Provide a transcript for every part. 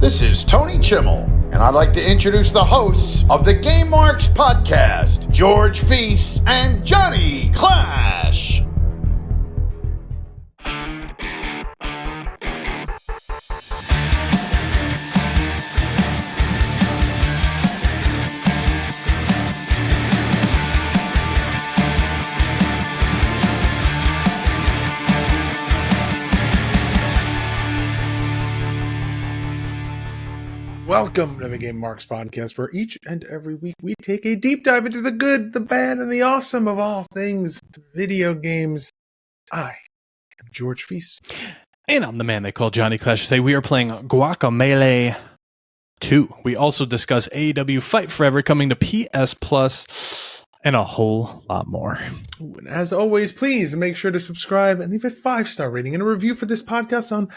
This is Tony Chimmel, and I'd like to introduce the hosts of the Game Marks podcast, George Feis and Johnny Clash. Welcome to the Game Marks podcast, where each and every week we take a deep dive into the good, the bad, and the awesome of all things video games. I am George Feis. And I'm the man they call Johnny Clash. Today we are playing Guacamelee 2. We also discuss AEW Fight Forever coming to PS Plus and a whole lot more. And as always, please make sure to subscribe and leave a 5-star rating and a review for this podcast on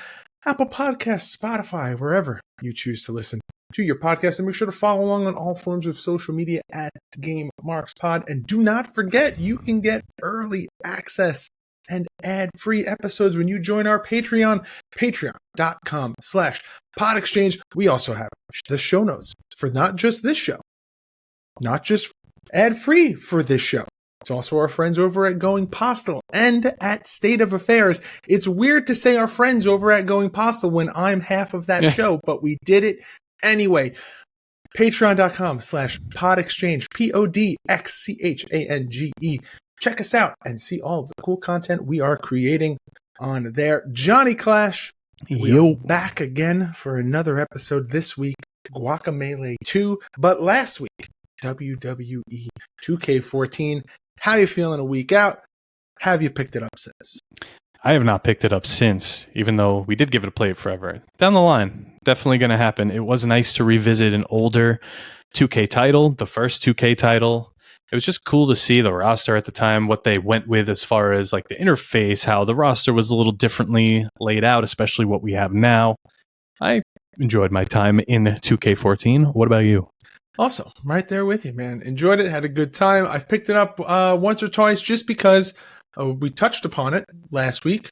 Apple Podcasts, Spotify, wherever you choose to listen to your podcast. And make sure to follow along on all forms of social media at Game Marks Pod. And do not forget, you can get early access and ad-free episodes when you join our Patreon, patreon.com/podexchange. We also have the show notes for not just this show, not just ad-free for this show. It's also our friends over at Going Postal and at State of Affairs. It's weird to say our friends over at Going Postal when I'm half of that show, but we did it anyway. Patreon.com/podexchange, PODXCHANGE. Check us out and see all of the cool content we are creating on there. Johnny Clash, we're back again for another episode this week, Guacamelee 2, but last week, WWE 2K14. How are you feeling a week out? Have you picked it up since? I have not picked it up since, even though we did give it a play forever. Down the line, definitely going to happen. It was nice to revisit an older 2K title, the first 2K title. It was just cool to see the roster at the time, what they went with as far as like the interface, how the roster was a little differently laid out, especially what we have now. I enjoyed my time in 2K14. What about you? Also, right there with you, man. Enjoyed it, had a good time. I've picked it up once or twice just because we touched upon it last week.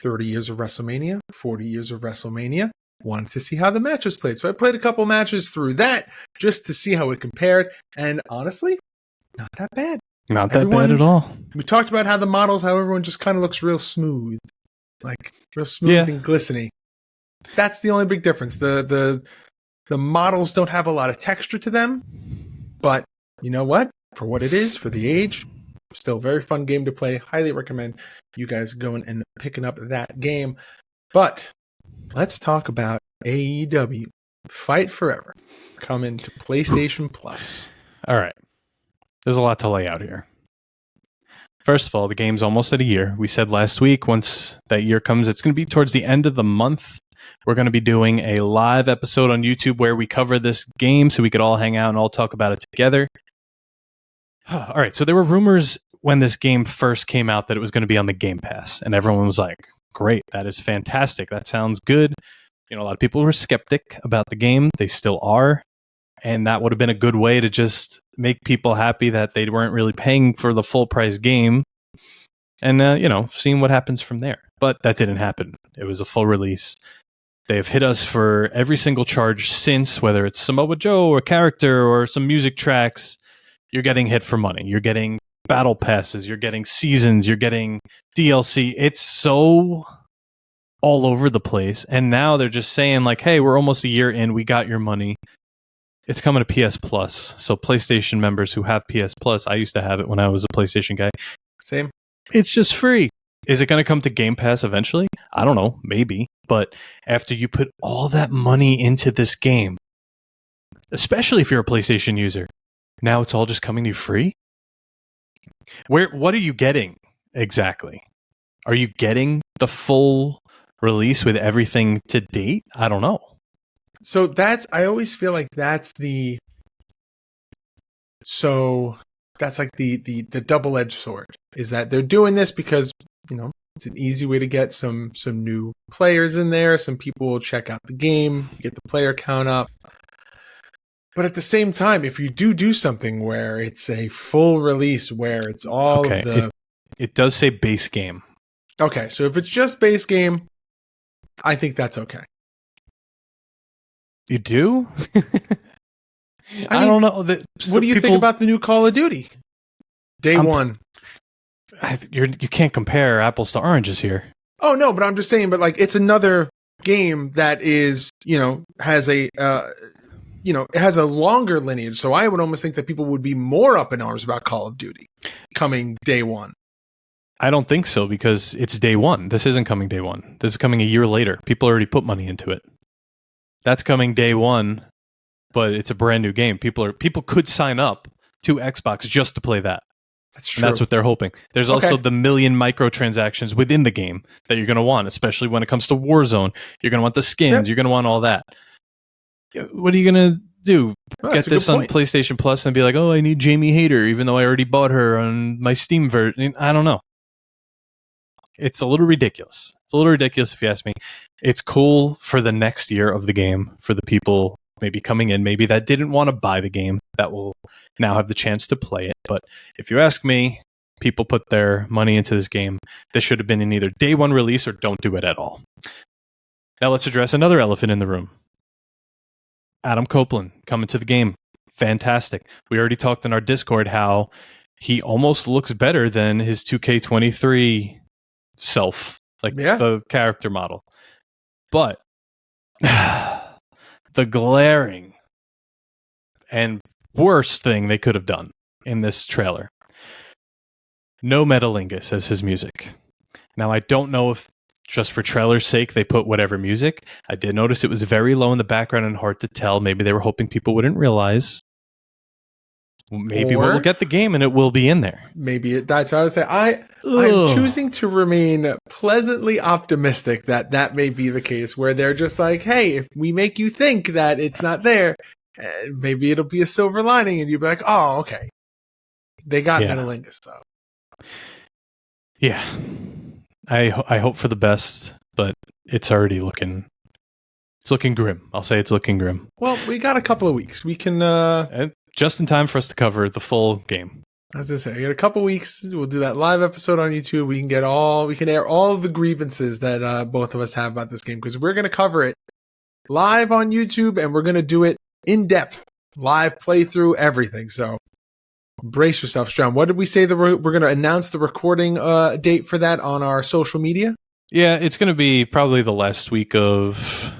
30 years of WrestleMania, 40 years of WrestleMania. Wanted to see how the matches played. So I played a couple matches through that just to see how it compared. And honestly, not that bad. Not that bad at all. We talked about how the models, how everyone just kind of looks real smooth. Like, real smooth and glistening. That's the only big difference. The models don't have a lot of texture to them, but you know what? For what it is, for the age, still a very fun game to play. Highly recommend you guys going and picking up that game. But let's talk about AEW Fight Forever coming to PlayStation Plus. All right. There's a lot to lay out here. First of all, the game's almost at a year. We said last week, once that year comes, it's going to be towards the end of the month. We're going to be doing a live episode on YouTube where we cover this game so we could all hang out and all talk about it together. All right, so there were rumors when this game first came out that it was going to be on the Game Pass, and everyone was like, great, that is fantastic, that sounds good. You know, a lot of people were skeptic about the game. They still are, and that would have been a good way to just make people happy that they weren't really paying for the full price game and, seeing what happens from there. But that didn't happen. It was a full release. They have hit us for every single charge since, whether it's Samoa Joe or character or some music tracks. You're getting hit for money. You're getting battle passes. You're getting seasons. You're getting DLC. It's so all over the place. And now they're just saying like, hey, we're almost a year in. We got your money. It's coming to PS Plus. So PlayStation members who have PS Plus, I used to have it when I was a PlayStation guy. Same. It's just free. Is it going to come to Game Pass eventually? I don't know, maybe. But after you put all that money into this game, especially if you're a PlayStation user, now it's all just coming to you free? What are you getting exactly? Are you getting the full release with everything to date? I don't know. So I always feel like that's the double-edged sword, is that they're doing this because, it's an easy way to get some new players in there. Some people will check out the game, get the player count up. But at the same time, if you do something where it's a full release, where it's all of the... It does say base game. Okay, so if it's just base game, I think that's okay. You do? I mean, don't know. What do you think about the new Call of Duty? Day one. You can't compare apples to oranges here. Oh, no, but I'm just saying, but like, it's another game that is, has a, it has a longer lineage. So I would almost think that people would be more up in arms about Call of Duty coming day one. I don't think so, because it's day one. This isn't coming day one. This is coming a year later. People already put money into it. That's coming day one, but it's a brand new game. People could sign up to Xbox just to play that. That's true. And that's what they're hoping. There's also the million microtransactions within the game that you're going to want, especially when it comes to Warzone. You're going to want the skins. Yep. You're going to want all that. What are you going to do? Oh, Get this on PlayStation Plus and be like, oh, I need Jamie Hayter, even though I already bought her on my Steam version. I don't know. It's a little ridiculous. It's a little ridiculous if you ask me. It's cool for the next year of the game, for the people maybe coming in, maybe that didn't want to buy the game, that will now have the chance to play it. But if you ask me, people put their money into this game. This should have been in either day one release or don't do it at all. Now let's address another elephant in the room. Adam Copeland coming to the game. Fantastic. We already talked in our Discord how he almost looks better than his 2K23 self, the character model. But the glaring and worst thing they could have done in this trailer, no Metalingus as his music. Now, I don't know if just for trailer's sake they put whatever music. I did notice it was very low in the background and hard to tell. Maybe they were hoping people wouldn't realize. Maybe we'll get the game and it will be in there. Maybe that's what I would say. I'm choosing to remain pleasantly optimistic that may be the case, where they're just like, hey, if we make you think that it's not there, maybe it'll be a silver lining, and you'll be like, oh, okay. They got Metalingus, though. Yeah. I hope for the best, but it's already looking grim. I'll say it's looking grim. Well, we got a couple of weeks. We can just in time for us to cover the full game. As I say, we got a couple of weeks. We'll do that live episode on YouTube. We can air all of the grievances that both of us have about this game, because we're going to cover it live on YouTube, and we're going to do it in depth, live playthrough, everything. So brace yourselves, John. What did we say that we're going to announce the recording date for that on our social media? Yeah, it's going to be probably the last week of,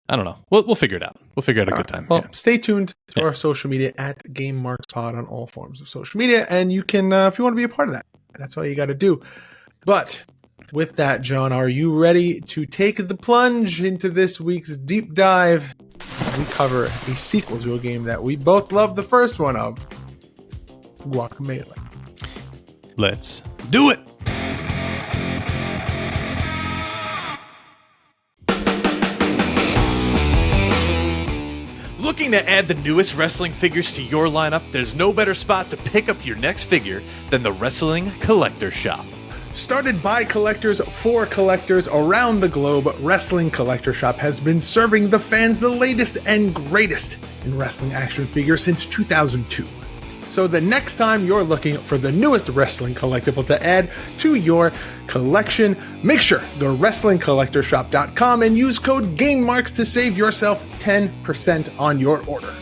I don't know. We'll figure it out. We'll figure out a good time. Well, stay tuned to our social media at GameMarksPod on all forms of social media, and you can, if you want to be a part of that, that's all you got to do. But with that, John, are you ready to take the plunge into this week's deep dive as we cover a sequel to a game that we both love the first one of, Guacamelee? Let's do it. Looking to add the newest wrestling figures to your lineup? There's no better spot to pick up your next figure than the Wrestling Collector Shop. Started by collectors for collectors around the globe, Wrestling Collector Shop has been serving the fans the latest and greatest in wrestling action figures since 2002. So the next time you're looking for the newest wrestling collectible to add to your collection, make sure go to WrestlingCollectorShop.com and use code GameMarks to save yourself 10% on your order.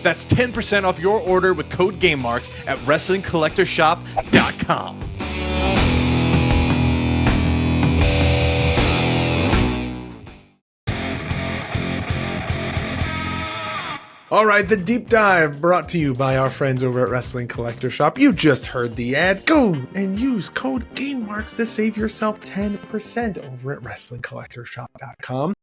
That's 10% off your order with code GameMarks at WrestlingCollectorShop.com. All right, the deep dive brought to you by our friends over at Wrestling Collector Shop. You just heard the ad. Go and use code GameMarks to save yourself 10% over at WrestlingCollectorShop.com.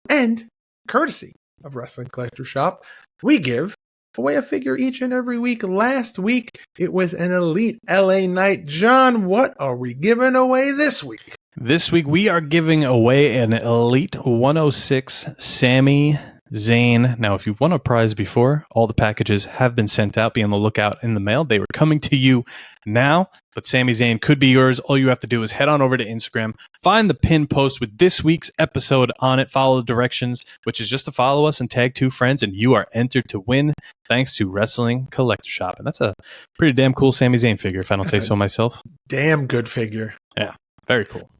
And courtesy of Wrestling Collector Shop, we give away a figure each and every week. Last week, it was an Elite LA Knight. John, what are we giving away this week? This week, we are giving away an Elite 106 Sami Zayn. Now, if you've won a prize before, all the packages have been sent out. Be on the lookout in the mail. They were coming to you now, but Sami Zayn could be yours. All you have to do is head on over to Instagram, find the pinned post with this week's episode on it, follow the directions, which is just to follow us and tag 2 friends, and you are entered to win thanks to Wrestling Collector Shop. And that's a pretty damn cool Sami Zayn figure, if I don't say so myself. Damn good figure. Yeah, very cool.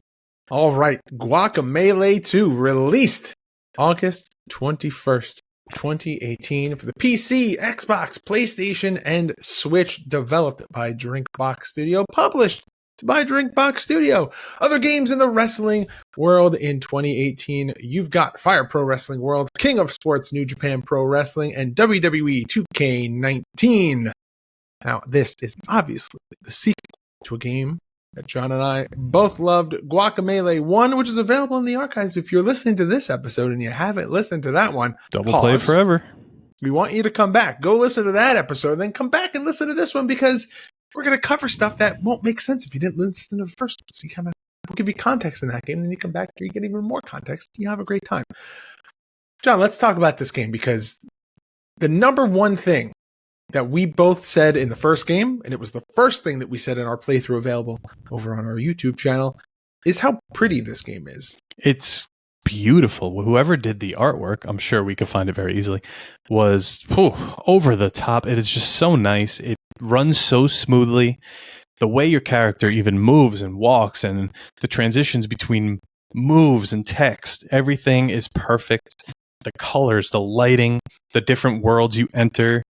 All right, Guacamelee 2 released August 21st, 2018 for the PC, Xbox, PlayStation, and Switch, developed by Drinkbox Studio, published by Drinkbox Studio. Other games in the wrestling world in 2018, you've got Fire Pro Wrestling World, King of Sports, New Japan Pro Wrestling, and WWE 2K19. Now, this is obviously the sequel to a game that John and I both loved, Guacamelee 1, which is available in the archives. If you're listening to this episode and you haven't listened to that one, Double play forever. We want you to come back. Go listen to that episode, then come back and listen to this one, because we're going to cover stuff that won't make sense if you didn't listen to the first one. So we'll give you context in that game, then you come back here, you get even more context, and you have a great time. John, let's talk about this game, because the number one thing that we both said in the first game, and it was the first thing that we said in our playthrough available over on our YouTube channel, is how pretty this game is. It's beautiful. Whoever did the artwork, I'm sure we could find it very easily, was over the top. It is just so nice. It runs so smoothly. The way your character even moves and walks, and the transitions between moves and text, everything is perfect. The colors, the lighting, the different worlds you enter,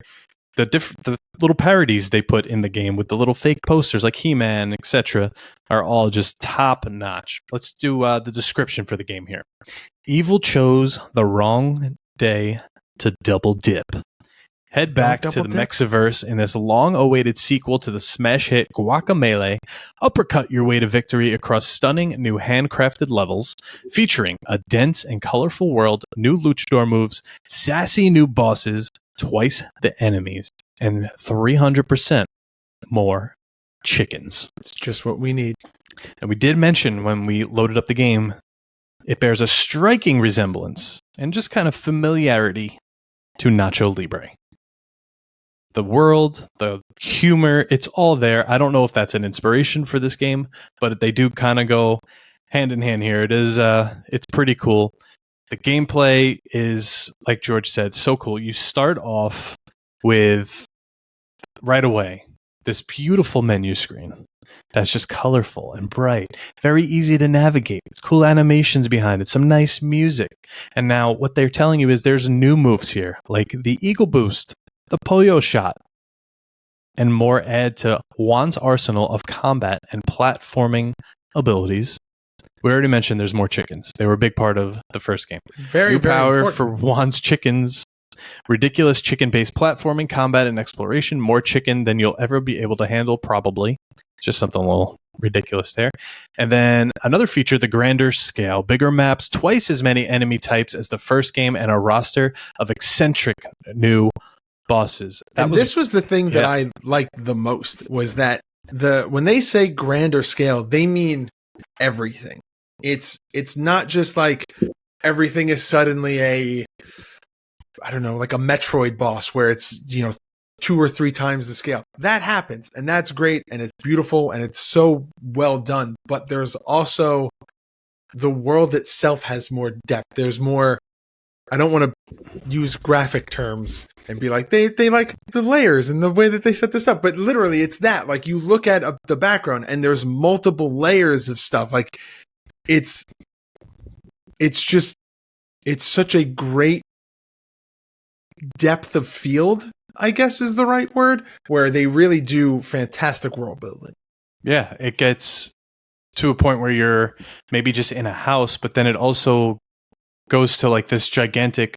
the little parodies they put in the game with the little fake posters like He-Man, etc., are all just top notch. Let's do the description for the game here. Evil chose the wrong day to double dip. Head back to the Mexiverse in this long-awaited sequel to the smash hit Guacamelee. Uppercut your way to victory across stunning new handcrafted levels, featuring a dense and colorful world, new luchador moves, sassy new bosses, twice the enemies, and 300% more chickens. It's just what we need. And we did mention when we loaded up the game, it bears a striking resemblance and just kind of familiarity to Nacho Libre. The world, the humor, it's all there. I don't know if that's an inspiration for this game, but they do kind of go hand in hand here. It's pretty cool. The gameplay is, like George said, so cool. You start off with, right away, this beautiful menu screen that's just colorful and bright, very easy to navigate, cool animations behind it, some nice music. And now what they're telling you is there's new moves here, like the Eagle Boost, the Pollo Shot, and more add to Juan's arsenal of combat and platforming abilities. We already mentioned there's more chickens. They were a big part of the first game. New power important for Juan's chickens. Ridiculous chicken-based platforming, combat, and exploration. More chicken than you'll ever be able to handle, probably. Just something a little ridiculous there. And then another feature, the grander scale. Bigger maps, twice as many enemy types as the first game, and a roster of eccentric new bosses. This was the thing that I liked the most, was that when they say grander scale, they mean everything. It's not just like everything is suddenly like a Metroid boss where it's, 2 or 3 times the scale. That happens, and that's great, and it's beautiful, and it's so well done. But there's also the world itself has more depth. There's more. I don't want to use graphic terms and be like they like the layers and the way that they set this up, but literally it's that. Like, you look at the background and there's multiple layers of stuff. Like, it's such a great depth of field, I guess is the right word, where they really do fantastic world building. Yeah, it gets to a point where you're maybe just in a house, but then it also goes to like this gigantic,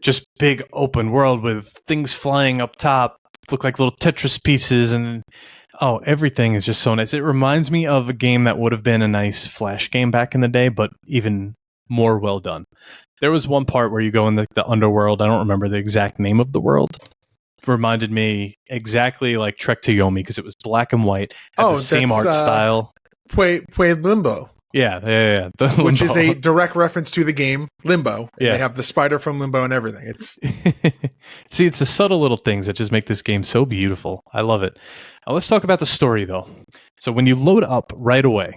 just big open world with things flying up top, look like little Tetris pieces, and everything is just so nice. It reminds me of a game that would have been a nice Flash game back in the day, but even more well done. There was one part where you go in the underworld. I don't remember the exact name of the world. It reminded me exactly like Trek to Yomi, because it was black and white, had the same art style. Limbo. Yeah. Which is a direct reference to the game Limbo. Yeah. They have the spider from Limbo and everything. It's See, it's the subtle little things that just make this game so beautiful. I love it. Now let's talk about the story, though. So when you load up right away,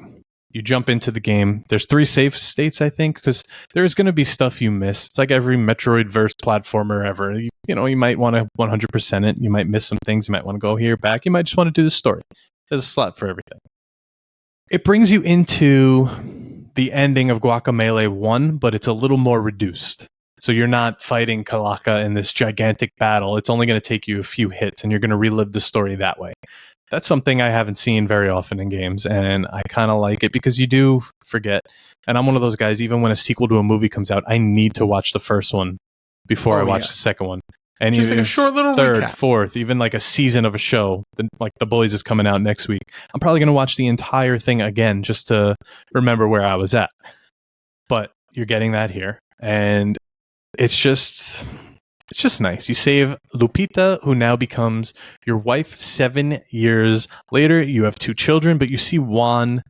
you jump into the game. There's 3 save states, I think, because there's going to be stuff you miss. It's like every Metroid-verse platformer ever. You might want to 100% it. You might miss some things. You might want to go here, back. You might just want to do the story. There's a slot for everything. It brings you into the ending of Guacamelee 1, but it's a little more reduced. So you're not fighting Kalaka in this gigantic battle. It's only going to take you a few hits, and you're going to relive the story that way. That's something I haven't seen very often in games, and I kind of like it because you do forget. And I'm one of those guys, even when a sequel to a movie comes out, I need to watch the first one before I watch the second one. And just like a short little third, recap. fourth, even like a season of a show, like The Boys is coming out next week. I'm probably going to watch the entire thing again just to remember where I was at. But you're getting that here. And it's just nice. You save Lupita, who now becomes your wife 7 years later. You have 2 children, but you see Juan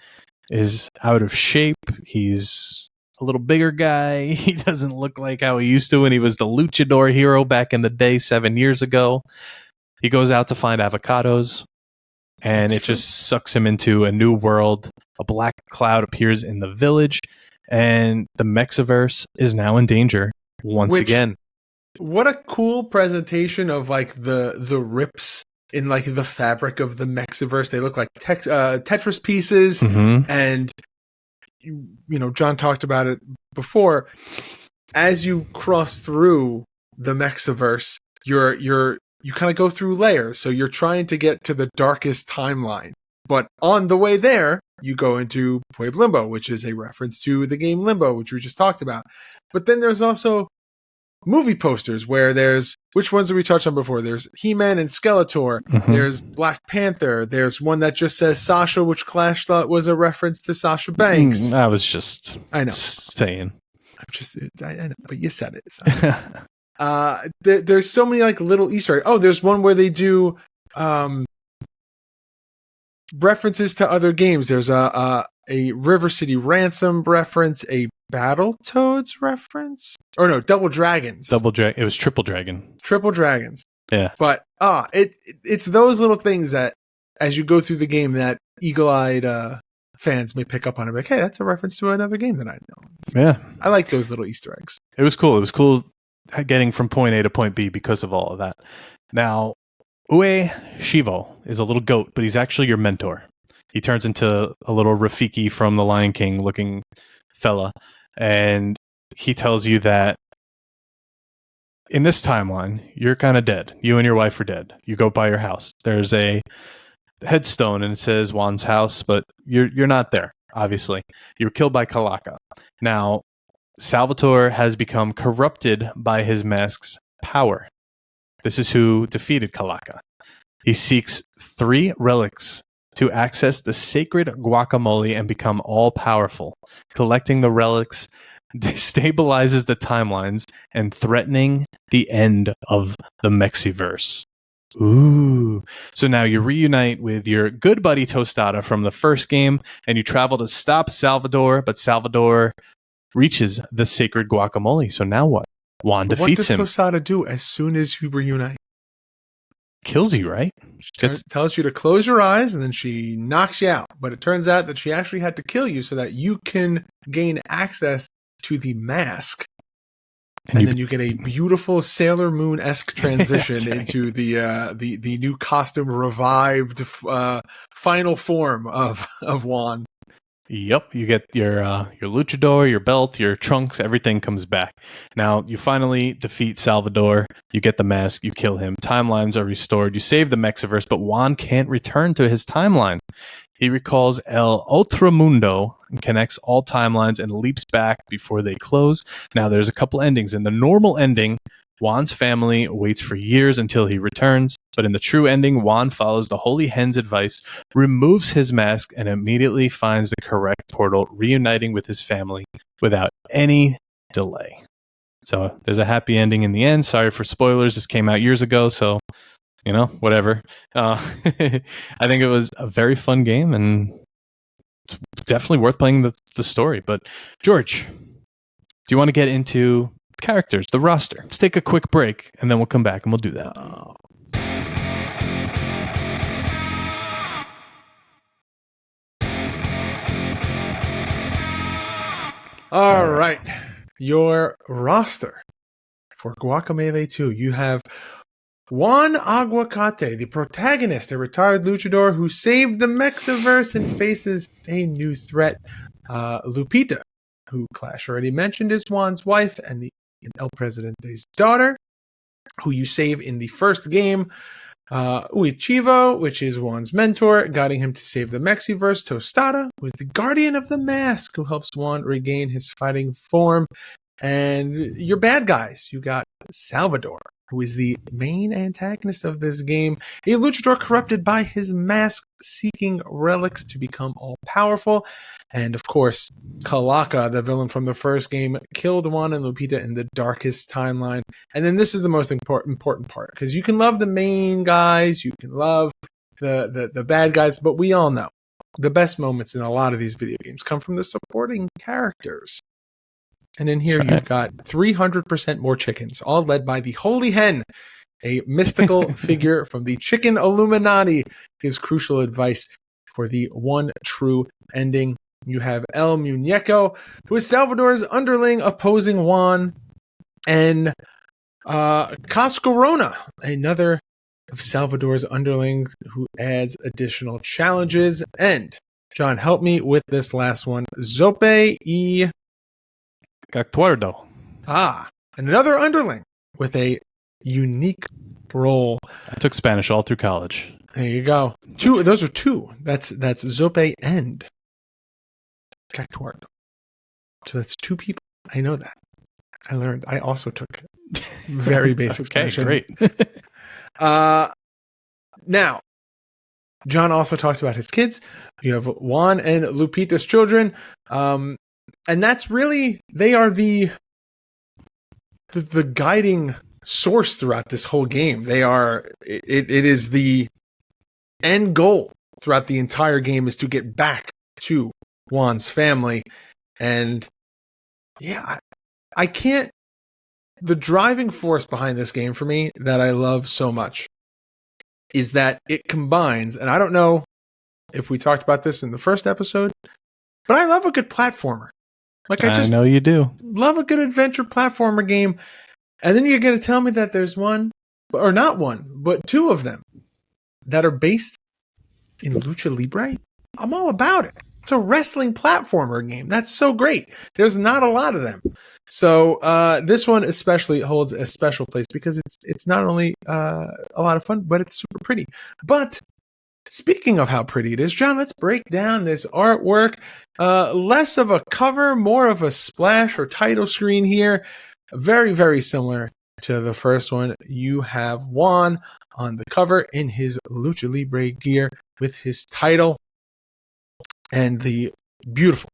is out of shape. He's a little bigger guy. He doesn't look like how he used to when he was the luchador hero back in the day 7 years ago. He goes out to find avocados, and it just sucks him into a new world. A black cloud appears in the village, and the Mexiverse is now in danger once again. What a cool presentation of like the rips in like the fabric of the Mexiverse. They look like Tetris pieces, and you know, John talked about it before. As you cross through the Mexiverse, you kind of go through layers. So you're trying to get to the darkest timeline, but on the way there, you go into Pueblo Limbo, which is a reference to the game Limbo, which we just talked about. But then there's also movie posters where there's, which ones did we touch on before? There's He-Man and Skeletor. There's Black Panther. There's one that just says Sasha, which Clash thought was a reference to Sasha Banks. I was just saying. I know, but you said it. So. There's so many like little Easter eggs. Oh, there's one where they do references to other games. There's a River City Ransom reference, a Battletoads reference, or no, Double Dragons. It was Triple Dragon. Triple Dragons. Yeah. But it's those little things that, as you go through the game, that eagle-eyed fans may pick up on it. Like, hey, that's a reference to another game that I know. Yeah. I like those little Easter eggs. It was cool. It was cool getting from point A to point B because of all of that. Now, Ue Shivo is a little goat, but he's actually your mentor. He turns into a little Rafiki from the Lion King looking fella, and he tells you that in this timeline, you're kind of dead. You and your wife are dead. You go by your house. There's a headstone, and it says Juan's house, but you're not there, obviously. You were killed by Kalaka. Now, Salvatore has become corrupted by his mask's power. This is who defeated Kalaka. He seeks 3 relics to access the sacred Guacamelee and become all-powerful. Collecting the relics destabilizes the timelines and threatening the end of the Mexiverse. Ooh. So now you reunite with your good buddy Tostada from the first game, and you travel to stop Salvador, but Salvador reaches the sacred Guacamelee. So now what? Juan defeats him. What does Tostada do as soon as you reunite? Kills you, right? She tells you to close your eyes, and then she knocks you out. But it turns out that she actually had to kill you so that you can gain access to the mask. And then you get a beautiful Sailor Moon-esque transition into the new costume revived final form of Juan. Yep, you get your luchador, your belt, your trunks, everything comes back. Now, you finally defeat Salvador, you get the mask, you kill him, timelines are restored, you save the Mexiverse, but Juan can't return to his timeline. He recalls El Otro Mundo and connects all timelines and leaps back before they close. Now, there's a couple endings. In the normal ending, Juan's family waits for years until he returns, but in the true ending, Juan follows the Holy Hen's advice, removes his mask, and immediately finds the correct portal, reuniting with his family without any delay. So there's a happy ending in the end. Sorry for spoilers. This came out years ago, so, whatever. I think it was a very fun game, and it's definitely worth playing the story. But, George, do you want to get into characters, the roster? Let's take a quick break, and then we'll come back, and we'll do that. All right. Your roster for Guacamelee 2. You have Juan Aguacate, the protagonist, a retired luchador who saved the Mexiverse and faces a new threat. Lupita, who Clash already mentioned, is Juan's wife, and the and El Presidente's daughter, who you save in the first game. Uichivo, which is Juan's mentor, guiding him to save the Mexiverse. Tostada, who is the guardian of the mask, who helps Juan regain his fighting form. And your bad guys, you got Salvador, who is the main antagonist of this game, a luchador corrupted by his mask, seeking relics to become all-powerful. And of course, Kalaka, the villain from the first game, killed Juan and Lupita in the darkest timeline. And then this is the most important part, because you can love the main guys, you can love the bad guys, but we all know the best moments in a lot of these video games come from the supporting characters. And in here, you've got 300% more chickens, all led by the Holy Hen, a mystical figure from the Chicken Illuminati. His crucial advice for the one true ending. You have El Muñeco, who is Salvador's underling opposing Juan, and Cascarona, another of Salvador's underlings who adds additional challenges. And, John, help me with this last one. Zope y Acuerdo. Another underling with a unique role. I took Spanish all through college. There you go. Those are two. That's Zope and Acuerdo. So that's two people. I know that. I learned. I also took very basic Spanish. Great. Now, John also talked about his kids. You have Juan and Lupita's children. And that's really, they are the guiding source throughout this whole game. They are, it is the end goal throughout the entire game is to get back to Juan's family. And yeah, I can't, the driving force behind this game for me that I love so much is that it combines, and I don't know if we talked about this in the first episode, but I love a good platformer. Like I know you do. Love a good adventure platformer game. And then you're going to tell me that there's one, or not one, but two of them that are based in Lucha Libre. I'm all about it. It's a wrestling platformer game. That's so great. There's not a lot of them. So this one especially holds a special place because it's not only a lot of fun, but it's super pretty. But speaking of how pretty it is, John, let's break down this artwork. Less of a cover, more of a splash or title screen here. Very, very similar to the first one. You have Juan on the cover in his Lucha Libre gear with his title and the beautiful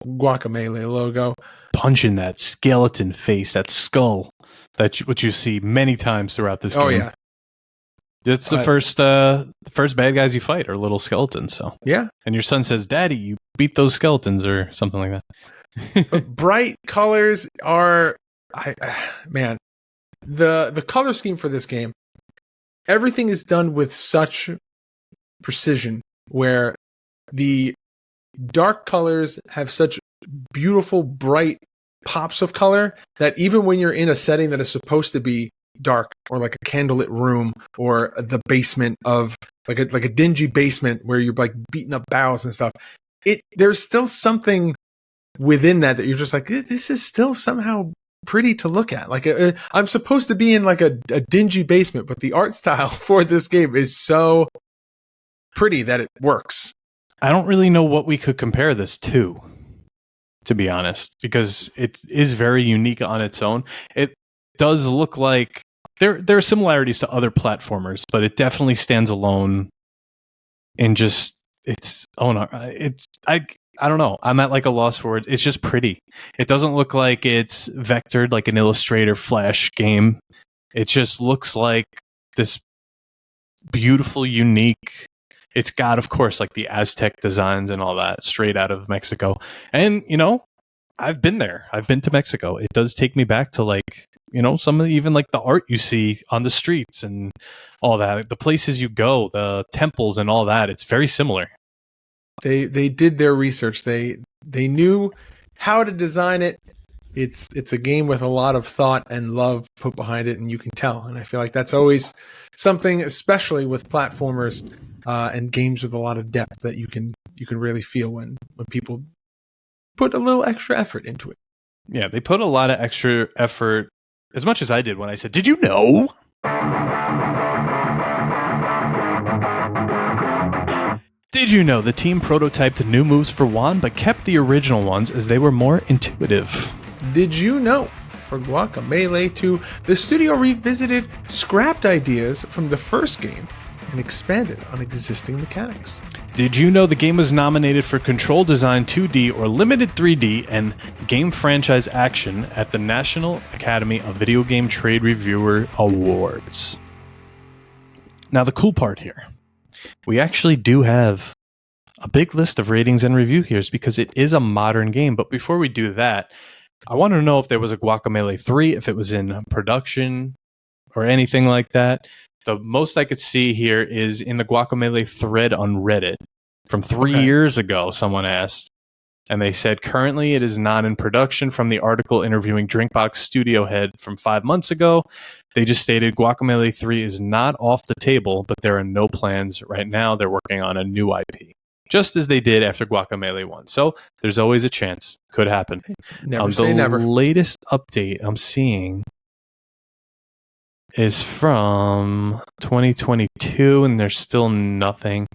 Guacamelee logo. Punching that skeleton face, that skull, which you see many times throughout this game. Oh, yeah. It's the first bad guys you fight are little skeletons. So yeah, and your son says, "Daddy, you beat those skeletons," or something like that. Bright colors are, man, the color scheme for this game. Everything is done with such precision, where the dark colors have such beautiful, bright pops of color that even when you're in a setting that is supposed to be dark or like a candlelit room or the basement of like a dingy basement where you're like beating up barrels and stuff, there's still something within that you're just like, this is still somehow pretty to look at. Like I'm supposed to be in like a dingy basement, but the art style for this game is so pretty that it works. I don't really know what we could compare this to be honest, because it is very unique on its own. It does look like there are similarities to other platformers, but it definitely stands alone in just I don't know. I'm at like a loss for it. It's just pretty. It doesn't look like it's vectored like an Illustrator Flash game. It just looks like this beautiful, unique. It's got, of course, like the Aztec designs and all that straight out of Mexico. And, I've been there. I've been to Mexico. It does take me back to like, some of even like the art you see on the streets and all that, the places you go, the temples and all that. It's very similar. They did their research. They knew how to design it. It's a game with a lot of thought and love put behind it, and you can tell. And I feel like that's always something, especially with platformers and games with a lot of depth, that you can really feel when people put a little extra effort into it. Yeah, they put a lot of extra effort, as much as I did when I said, "Did you know?" Did you know the team prototyped new moves for Juan, but kept the original ones as they were more intuitive? Did you know, for Guacamelee 2, the studio revisited scrapped ideas from the first game and expanded on existing mechanics? Did you know the game was nominated for Control Design 2D or Limited 3D and Game Franchise Action at the National Academy of Video Game Trade Reviewer Awards? Now, the cool part here, we actually do have a big list of ratings and review here because it is a modern game. But before we do that, I want to know if there was a Guacamelee 3, if it was in production or anything like that. The most I could see here is in the Guacamelee thread on Reddit from 3 years ago, someone asked. And they said, currently it is not in production from the article interviewing Drinkbox studio head from 5 months ago. They just stated Guacamelee 3 is not off the table, but there are no plans right now. They're working on a new IP, just as they did after Guacamelee 1. So there's always a chance. Could happen. Never say never. The latest update I'm seeing is from 2022, and there's still nothing.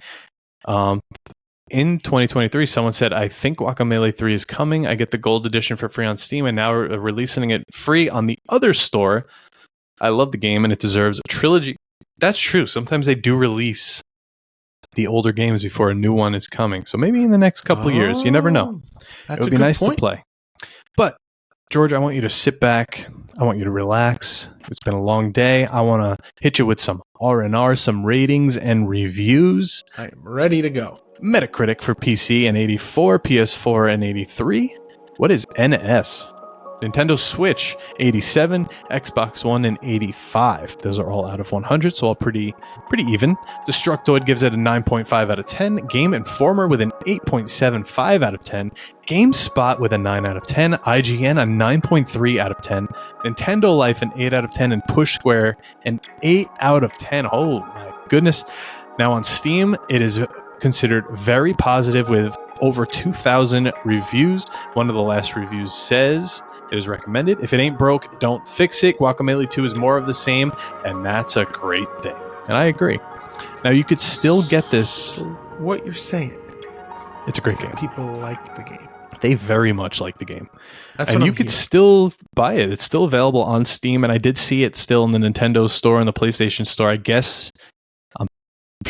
In 2023, someone said, I think Guacamelee 3 is coming. I get the gold edition for free on Steam, and now we're releasing it free on the other store. I love the game, and it deserves a trilogy. That's true. Sometimes they do release the older games before a new one is coming. So maybe in the next couple of years, you never know. It would be nice to play. But, George, I want you to sit back. I want you to relax. It's been a long day. I want to hit you with some R&R, some ratings and reviews. I am ready to go. Metacritic for PC an 84, PS4 an 83. What is NS? Nintendo Switch 87, Xbox One an 85. Those are all out of 100, so all pretty even. Destructoid gives it a 9.5 out of 10. Game Informer with an 8.75 out of 10. GameSpot with a 9 out of 10. IGN a 9.3 out of 10. Nintendo Life an 8 out of 10. And Push Square an 8 out of 10. Oh my goodness. Now on Steam, it is considered very positive with over 2,000 reviews. One of the last reviews says it is recommended. If it ain't broke, don't fix it. Guacamelee 2 is more of the same, and that's a great thing. And I agree. Now, you could still get this. So what you're saying, it's a great game. People like the game. They very much like the game. That's and you could still buy it. It's still available on Steam, and I did see it still in the Nintendo store and the PlayStation store. I guess I'm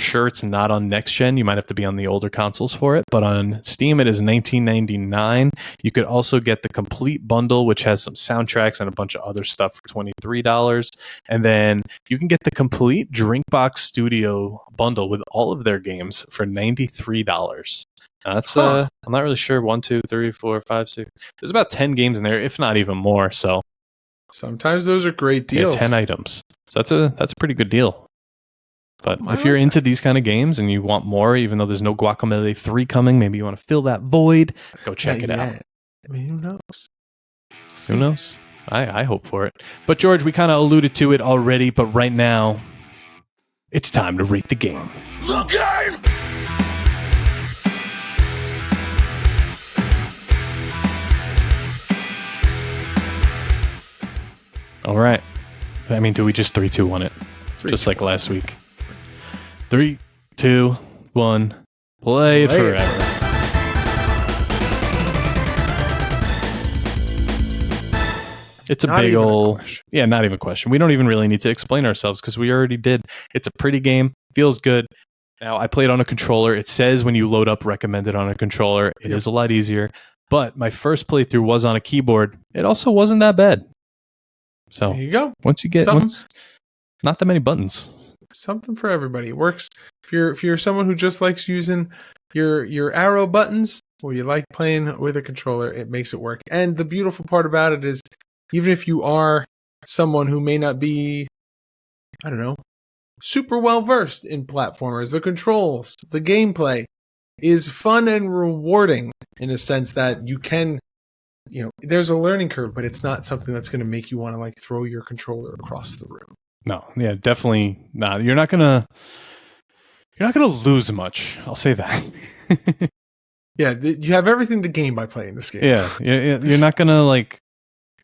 sure it's not on next gen. You might have to be on the older consoles for it, but on Steam it is $19.99. You could also get the complete bundle, which has some soundtracks and a bunch of other stuff for $23. And then you can get the complete Drinkbox Studio bundle with all of their games for $93. Now that's I'm not really sure. 1, 2, 3, 4, 5, 6. There's about 10 games in there, if not even more. So sometimes those are great deals. 10 items. So that's a pretty good deal. But if you're into these kind of games and you want more, even though there's no Guacamelee 3 coming, maybe you want to fill that void, go check it out. I mean, who knows? Who knows? I hope for it. But George, we kind of alluded to it already, but right now, it's time to rate the game. The game! All right. I mean, do we just 3, 2, 1 it? Just like last week. 3, 2, 1. Play it forever. It's a Not big even a old... question. Yeah, not even a question. We don't even really need to explain ourselves because we already did. It's a pretty game. Feels good. Now, I played on a controller. It says when you load up recommended on a controller. It is a lot easier. But my first playthrough was on a keyboard. It also wasn't that bad. So There you go. once you get... not that many buttons. Something for everybody. It works. If you're someone who just likes using your arrow buttons, or you like playing with a controller, it makes it work. And the beautiful part about it is, even if you are someone who may not be, I don't know, super well versed in platformers, the controls, the gameplay is fun and rewarding in a sense that you can, there's a learning curve, but it's not something that's going to make you want to like throw your controller across the room. No, yeah, definitely not. You're not gonna lose much. I'll say that. Yeah, you have everything to gain by playing this game. Yeah, you're not gonna like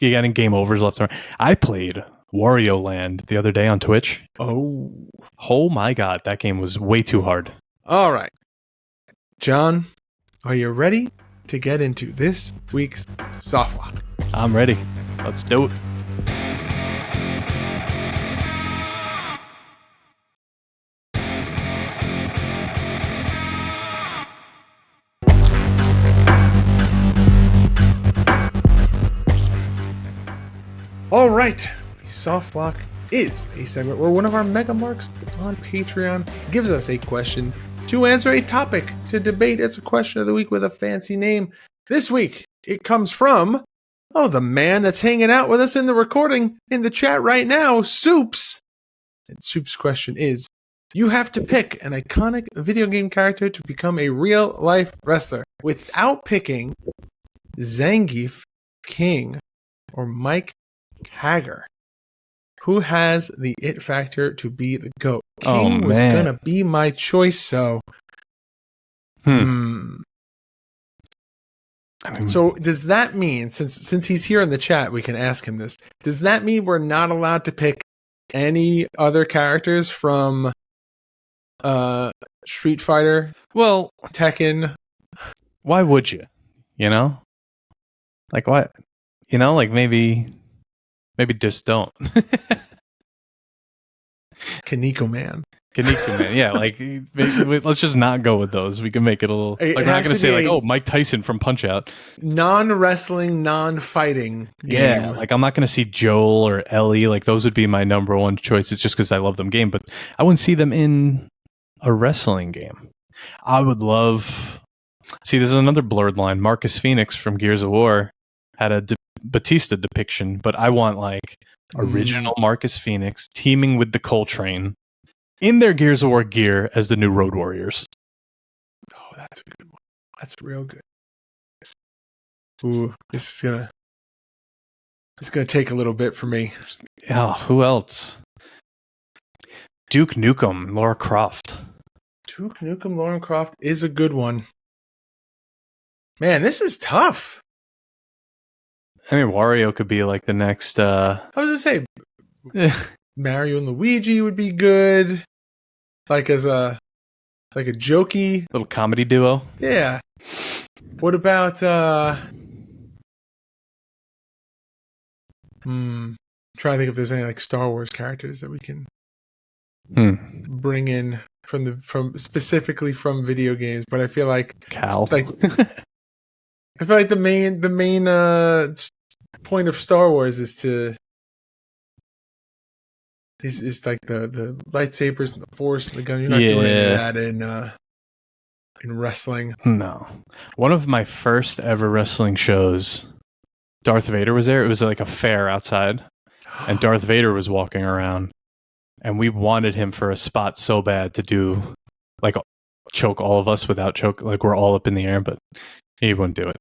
you're getting game overs left and right. I played Wario Land the other day on Twitch. Oh my god, that game was way too hard. All right. John, are you ready to get into this week's Soft Lock? I'm ready. Let's do it. All right. Soft Lock is a segment where one of our mega marks on Patreon gives us a question to answer a topic to debate. It's a question of the week with a fancy name. This week, it comes from, the man that's hanging out with us in the recording in the chat right now, Soups. And Soups' question is, you have to pick an iconic video game character to become a real-life wrestler without picking Zangief, King, or Mike Hager. Who has the it factor to be the GOAT? King was gonna be my choice, so. So does that mean, since he's here in the chat, we can ask him this. Does that mean we're not allowed to pick any other characters from Street Fighter? Well, Tekken? Why would you? You know? Like what? You know, like maybe just don't. Kaneko Man. Yeah, like let's just not go with those. We can make it a little. Like we're not going to say like, Mike Tyson from Punch Out. Non-wrestling, non-fighting game. Yeah, like I'm not going to see Joel or Ellie. Like those would be my number one choices, just because I love them game. But I wouldn't see them in a wrestling game. I would love. See, this is another blurred line. Marcus Phoenix from Gears of War had a Batista depiction, but I want like original Marcus Phoenix teaming with the Coltrane in their Gears of War gear as the new Road Warriors. Oh, that's a good one. That's real good. Ooh, this is gonna take a little bit for me. Oh, who else? Duke Nukem, Lara Croft. Duke Nukem, Lara Croft is a good one. Man, this is tough. I mean, Wario could be like the next. I was gonna say, Mario and Luigi would be good, like as a jokey little comedy duo. Yeah. What about trying to think if there's any like Star Wars characters that we can bring in from specifically from video games, but I feel like Cal. I feel like the main point of Star Wars is like the lightsabers and the Force and the gun. You're not doing any of that in wrestling. No. One of my first ever wrestling shows, Darth Vader was there. It was like a fair outside, and Darth Vader was walking around, and we wanted him for a spot so bad to do like choke all of us without choke, like we're all up in the air, but he wouldn't do it.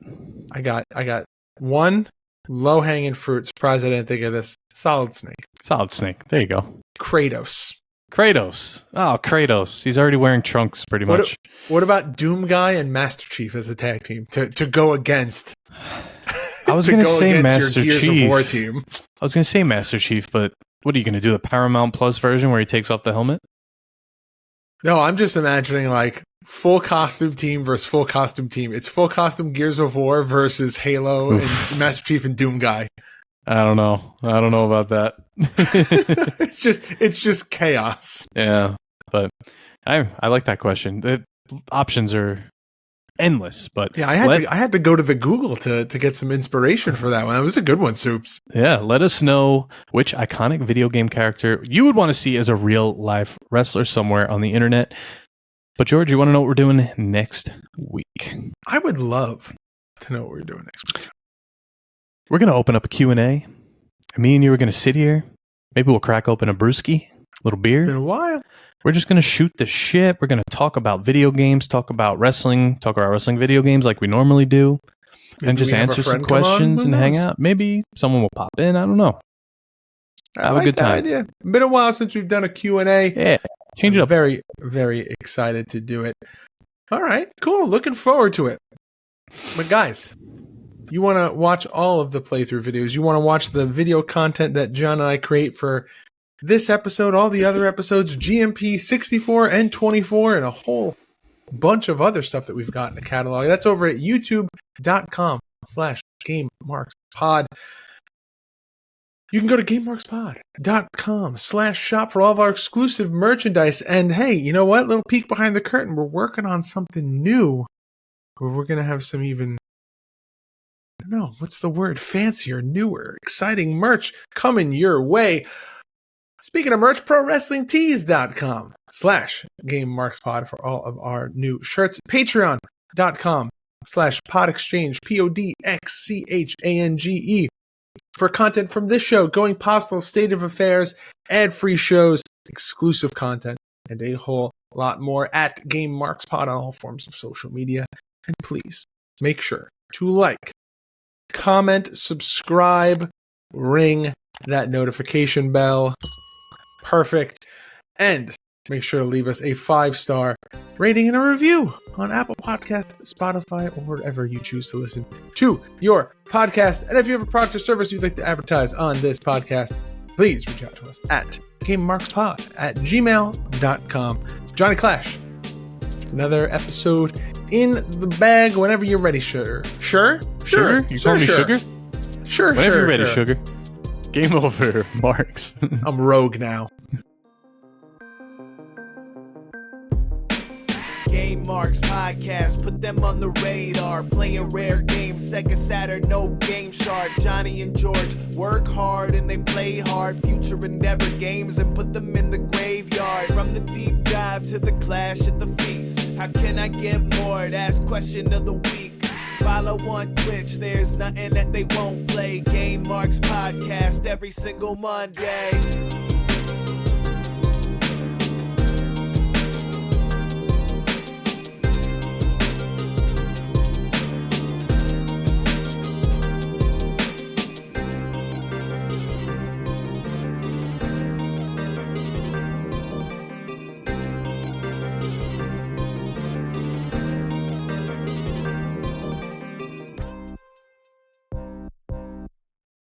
I got one low-hanging fruit. Surprised I didn't think of this. Solid Snake. There you go. Kratos. Oh, Kratos. He's already wearing trunks pretty much. What about Doom Guy and Master Chief as a tag team to go against? I was going to say Master your Gears Chief. Of War team. I was going to say Master Chief, but what are you going to do? The Paramount Plus version where he takes off the helmet? No, I'm just imagining like full costume team versus full costume team. It's full costume Gears of War versus Halo and Master Chief and Doom Guy. I don't know about that. It's just chaos. Yeah, but I like that question. The options are endless, but yeah, I had to go to the Google to get some inspiration for that one. That was a good one, Soups. Yeah, let us know which iconic video game character you would want to see as a real life wrestler somewhere on the internet. But George, you want to know what we're doing next week? I would love to know what we're doing next week. We're going to open up a Q&A. Me and you are going to sit here. Maybe we'll crack open a brewski, a little beer. It's been a while. We're just going to shoot the shit. We're going to talk about video games, talk about wrestling video games like we normally do, and just answer some questions and hang out. Maybe someone will pop in. I don't know. Have a good time. Idea. Been a while since we've done a Q&A. Yeah, change it up. Very, very excited to do it. All right, cool. Looking forward to it. But guys, You want to watch all of the playthrough videos. You want to watch the video content that John and I create for this episode, all the other episodes, GMP 64 and 24, and a whole bunch of other stuff that we've got in the catalog. That's over at youtube.com/GameMarksPod. You can go to GameMarksPod.com/shop for all of our exclusive merchandise. And hey, you know what? Little peek behind the curtain. We're working on something new where we're going to have some even, I don't know, what's the word? Fancier, newer, exciting merch coming your way. Speaking of merch, ProWrestlingTees.com/GameMarksPod for all of our new shirts. Patreon.com/PodExchange, PodXChange, for content from this show, Going Postal, State of Affairs, ad-free shows, exclusive content, and a whole lot more at GameMarksPod on all forms of social media. And please make sure to like, comment, subscribe, ring that notification bell. Perfect. And make sure to leave us a 5-star rating and a review on Apple Podcasts, Spotify, or wherever you choose to listen to your podcast. And if you have a product or service you'd like to advertise on this podcast, please reach out to us at GameMarksPod@gmail.com. Johnny Clash, it's another episode in the bag whenever you're ready, Sugar. Sure? Sugar? You call me Sugar? Sure, whenever you're ready, Sugar. Game over, Marks. I'm rogue now. Game Marks Podcast, put them on the radar. Playing rare games, Sega Saturn, no Game Shark. Johnny and George work hard and they play hard. Future endeavor games and put them in the graveyard. From the deep dive to the clash at the feast. How can I get more? That's question of the week. Follow on Twitch, there's nothing that they won't play. Game Marks Podcast every single Monday.